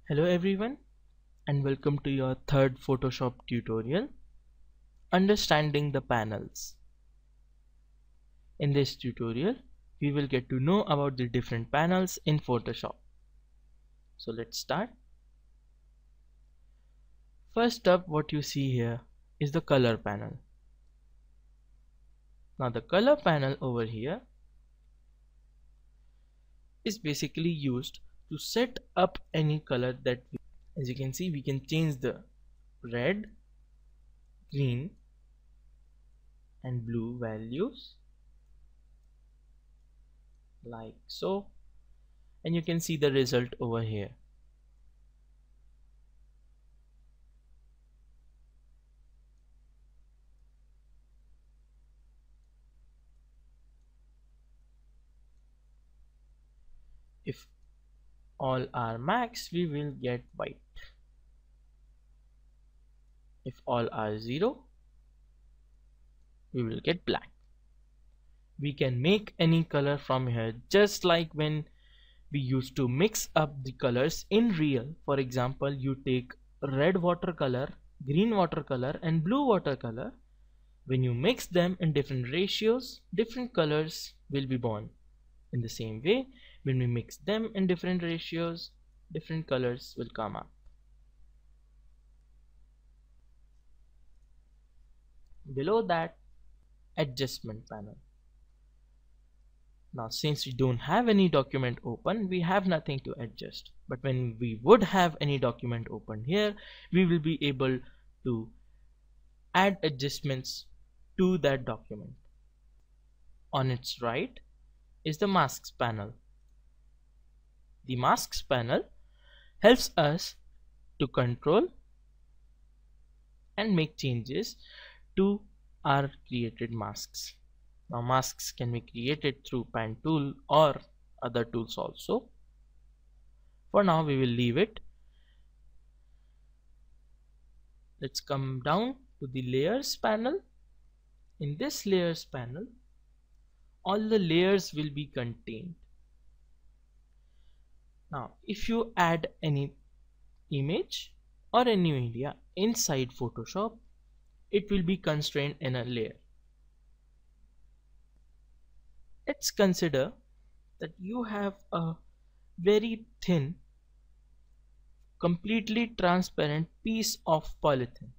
Hello everyone and welcome to your third Photoshop tutorial, Understanding the Panels. In this tutorial, we will get to know about the different panels in Photoshop. So let's start. First up, what you see here is the color panel. Now the color panel over here is basically used to set up any color that as you can see, we can change the red, green and blue values like so, and you can see the result over here. If all are max, we will get white. If all are 0, we will get black. We can make any color from here, just like when we used to mix up the colors in real. For example, you take red watercolor, green watercolor and blue watercolor. When you mix them in different ratios, different colors will be born. In the same way, when we mix them in different ratios, different colors will come up. Below that, adjustment panel. Now since we don't have any document open, we have nothing to adjust. But when we would have any document open here, we will be able to add adjustments to that document. On its right is the masks panel. The masks panel helps us to control and make changes to our created masks. Now masks can be created through pen tool or other tools also. For now we will leave it. Let's come down to the layers panel. In this layers panel, all the layers will be contained. Now if you add any image or any media inside Photoshop, it will be constrained in a layer. Let's consider that you have a very thin, completely transparent piece of polythene.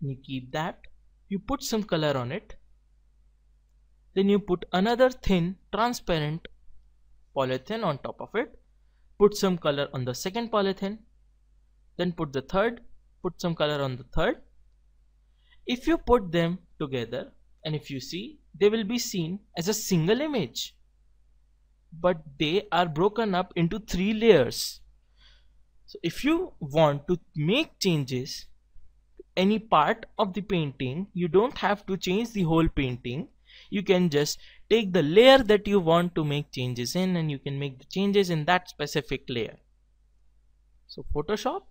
You keep that, you put some color on it, then you put another thin, transparent polythene on top of it, put some color on the second polythene, then put the third, put some color on the third. If you put them together and if you see, they will be seen as a single image, but they are broken up into 3 layers. So if you want to make changes to any part of the painting, you don't have to change the whole painting. You can just take the layer that you want to make changes in and you can make the changes in that specific layer. So Photoshop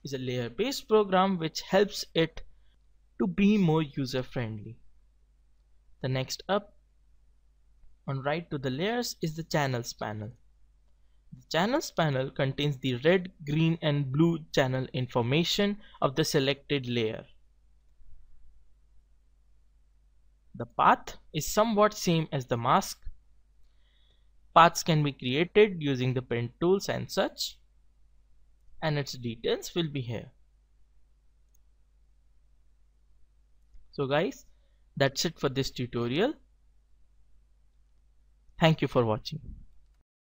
is a layer based program which helps it to be more user friendly. The next up on right to the layers is the channels panel. The channels panel contains the red, green and blue channel information of the selected layer. The path is somewhat same as the mask. Paths can be created using the pen tools and such, and its details will be here. So guys, that's it for this tutorial. Thank you for watching.